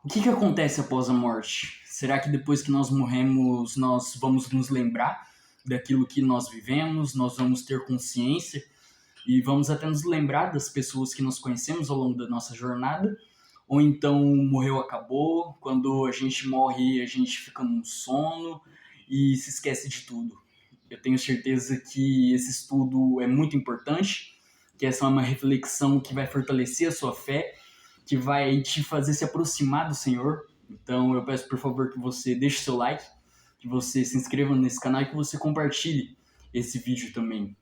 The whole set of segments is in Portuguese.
O que acontece após a morte? Será que depois que nós morremos, nós vamos nos lembrar daquilo que nós vivemos, nós vamos ter consciência e vamos até nos lembrar das pessoas que nós conhecemos ao longo da nossa jornada? Ou então morreu, acabou, quando a gente morre, a gente fica num sono e se esquece de tudo? Eu tenho certeza que esse estudo é muito importante, que essa é uma reflexão que vai fortalecer a sua fé, que vai te fazer se aproximar do Senhor. Então eu peço, por favor, que você deixe seu like, que você se inscreva nesse canal e que você compartilhe esse vídeo também.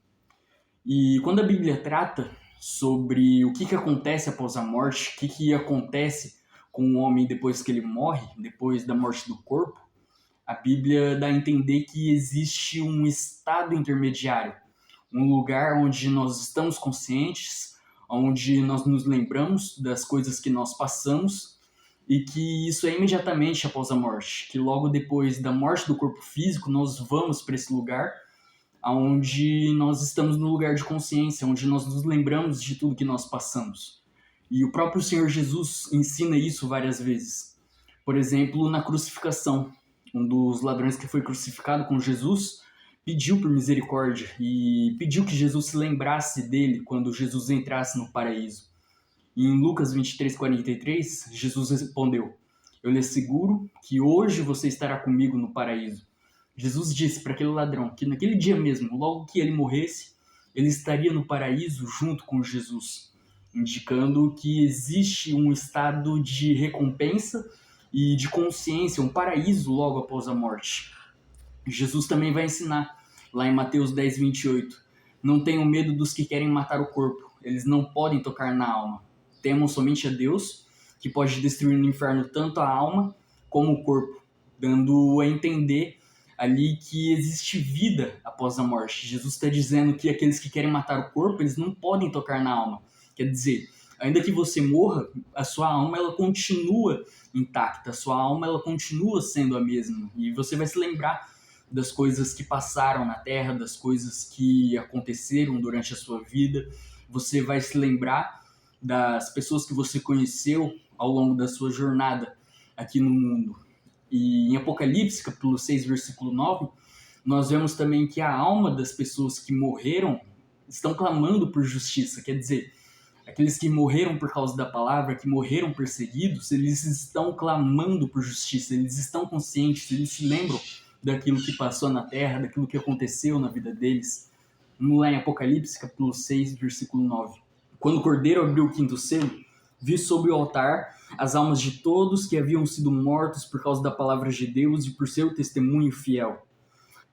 E quando a Bíblia trata sobre o que acontece após a morte, o que acontece com o homem depois que ele morre, depois da morte do corpo, a Bíblia dá a entender que existe um estado intermediário, um lugar onde nós estamos conscientes, onde nós nos lembramos das coisas que nós passamos e que isso é imediatamente após a morte, que logo depois da morte do corpo físico nós vamos para esse lugar onde nós estamos no lugar de consciência, onde nós nos lembramos de tudo que nós passamos. E o próprio Senhor Jesus ensina isso várias vezes. Por exemplo, na crucificação, um dos ladrões que foi crucificado com Jesus pediu por misericórdia e pediu que Jesus se lembrasse dele quando Jesus entrasse no paraíso. E em Lucas 23:43, Jesus respondeu: "Eu lhe asseguro que hoje você estará comigo no paraíso." Jesus disse para aquele ladrão que naquele dia mesmo, logo que ele morresse, ele estaria no paraíso junto com Jesus, indicando que existe um estado de recompensa e de consciência, um paraíso logo após a morte. Jesus também vai ensinar, lá em Mateus 10:28, "Não tenham medo dos que querem matar o corpo, eles não podem tocar na alma. Temam somente a Deus, que pode destruir no inferno tanto a alma como o corpo", dando a entender ali que existe vida após a morte. Jesus está dizendo que aqueles que querem matar o corpo, eles não podem tocar na alma. Quer dizer, ainda que você morra, a sua alma ela continua intacta, a sua alma ela continua sendo a mesma. E você vai se lembrar das coisas que passaram na Terra, das coisas que aconteceram durante a sua vida. Você vai se lembrar das pessoas que você conheceu ao longo da sua jornada aqui no mundo. E em Apocalipse, capítulo 6, versículo 9, nós vemos também que a alma das pessoas que morreram estão clamando por justiça. Quer dizer, aqueles que morreram por causa da palavra, que morreram perseguidos, eles estão clamando por justiça, eles estão conscientes, eles se lembram daquilo que passou na terra, daquilo que aconteceu na vida deles. Vamos lá em Apocalipse, capítulo 6, versículo 9. "Quando o Cordeiro abriu o quinto selo, vi sobre o altar as almas de todos que haviam sido mortos por causa da palavra de Deus e por seu testemunho fiel."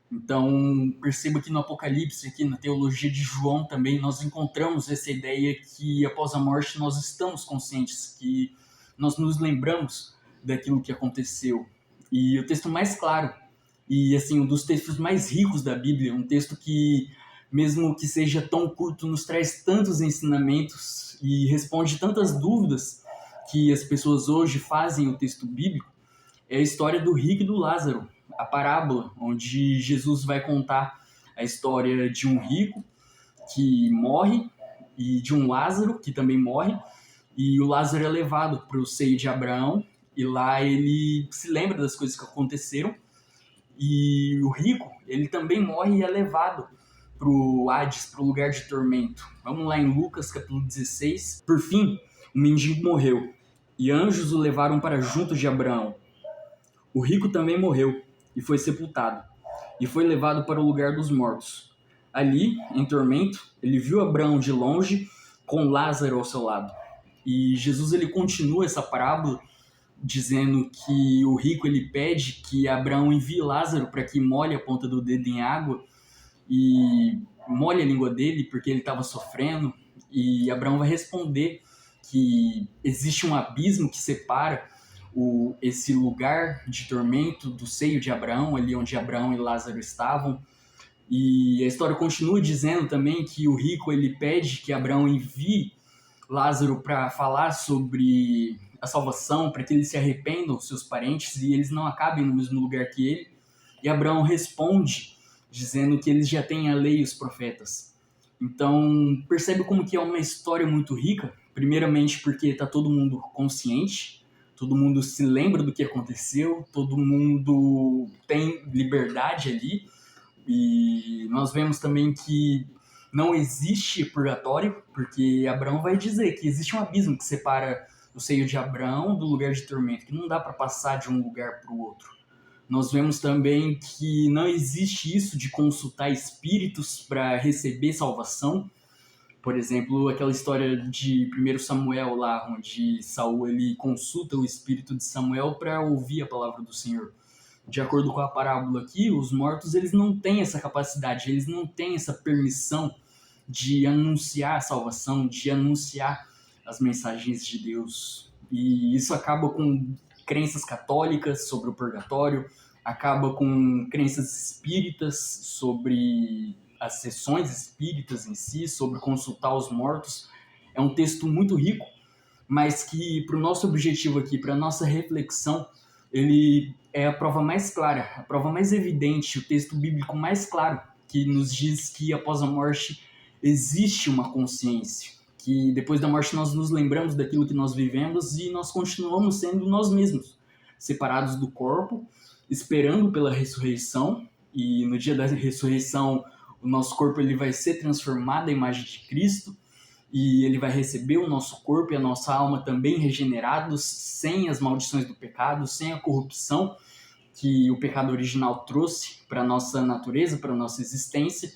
Então, perceba que no Apocalipse, aqui na teologia de João também, nós encontramos essa ideia que após a morte nós estamos conscientes, que nós nos lembramos daquilo que aconteceu. E o texto mais claro, e assim, um dos textos mais ricos da Bíblia, um texto que, mesmo que seja tão curto, nos traz tantos ensinamentos e responde tantas dúvidas que as pessoas hoje fazem o texto bíblico, é a história do rico e do Lázaro, a parábola, onde Jesus vai contar a história de um rico que morre e de um Lázaro que também morre, e o Lázaro é levado para o seio de Abraão, e lá ele se lembra das coisas que aconteceram, e o rico, ele também morre e é levado para o Hades, para o lugar de tormento. Vamos lá em Lucas, capítulo 16. "Por fim, o mendigo morreu, e anjos o levaram para junto de Abraão. O rico também morreu, e foi sepultado, e foi levado para o lugar dos mortos. Ali, em tormento, ele viu Abraão de longe, com Lázaro ao seu lado." E Jesus ele continua essa parábola dizendo que o rico ele pede que Abraão envie Lázaro para que molhe a ponta do dedo em água e molhe a língua dele porque ele estava sofrendo, e Abraão vai responder que existe um abismo que separa esse lugar de tormento do seio de Abraão, ali onde Abraão e Lázaro estavam. E a história continua dizendo também que o rico ele pede que Abraão envie Lázaro para falar sobre a salvação, para que eles se arrependam, seus parentes, e eles não acabem no mesmo lugar que ele. E Abraão responde dizendo que eles já têm a lei e os profetas. Então, percebe como que é uma história muito rica, primeiramente porque está todo mundo consciente, todo mundo se lembra do que aconteceu, todo mundo tem liberdade ali. E nós vemos também que não existe purgatório, porque Abraão vai dizer que existe um abismo que separa o seio de Abraão do lugar de tormento, que não dá para passar de um lugar para o outro. Nós vemos também que não existe isso de consultar espíritos para receber salvação. Por exemplo, aquela história de 1 Samuel lá, onde Saul ele consulta o espírito de Samuel para ouvir a palavra do Senhor. De acordo com a parábola aqui, os mortos eles não têm essa capacidade, eles não têm essa permissão de anunciar a salvação, de anunciar as mensagens de Deus. E isso acaba com crenças católicas sobre o purgatório, acaba com crenças espíritas sobre as sessões espíritas em si, sobre consultar os mortos. É um texto muito rico, mas que para o nosso objetivo aqui, para a nossa reflexão, ele é a prova mais clara, a prova mais evidente, o texto bíblico mais claro, que nos diz que após a morte existe uma consciência, que depois da morte nós nos lembramos daquilo que nós vivemos e nós continuamos sendo nós mesmos, separados do corpo, esperando pela ressurreição, e no dia da ressurreição o nosso corpo ele vai ser transformado à imagem de Cristo, e ele vai receber o nosso corpo e a nossa alma também regenerados, sem as maldições do pecado, sem a corrupção que o pecado original trouxe para a nossa natureza, para a nossa existência,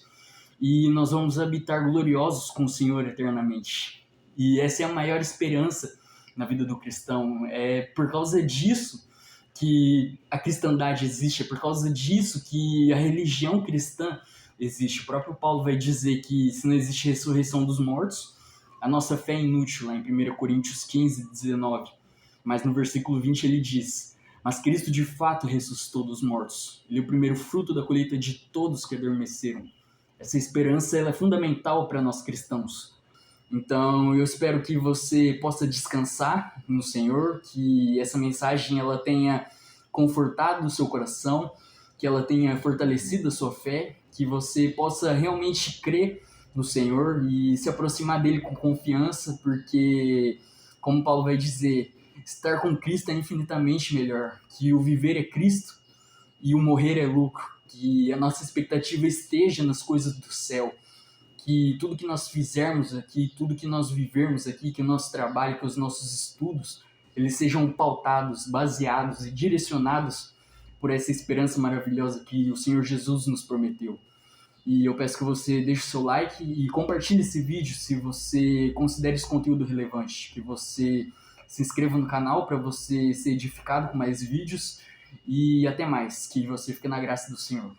e nós vamos habitar gloriosos com o Senhor eternamente. E essa é a maior esperança na vida do cristão. É por causa disso que a cristandade existe, é por causa disso que a religião cristã existe. O próprio Paulo vai dizer que se não existe ressurreição dos mortos, a nossa fé é inútil, lá em 1 Coríntios 15, 19. Mas no versículo 20 ele diz: mas Cristo de fato ressuscitou dos mortos. Ele é o primeiro fruto da colheita de todos que adormeceram. Essa esperança ela é fundamental para nós cristãos. Então eu espero que você possa descansar no Senhor, que essa mensagem ela tenha confortado o seu coração, que ela tenha fortalecido a sua fé, que você possa realmente crer no Senhor e se aproximar dele com confiança, porque, como Paulo vai dizer, estar com Cristo é infinitamente melhor, que o viver é Cristo e o morrer é lucro, que a nossa expectativa esteja nas coisas do céu, que tudo que nós fizermos aqui, tudo que nós vivermos aqui, que o nosso trabalho, que os nossos estudos, eles sejam pautados, baseados e direcionados por essa esperança maravilhosa que o Senhor Jesus nos prometeu. E eu peço que você deixe o seu like e compartilhe esse vídeo se você considera esse conteúdo relevante, que você se inscreva no canal para você ser edificado com mais vídeos e até mais, que você fique na graça do Senhor.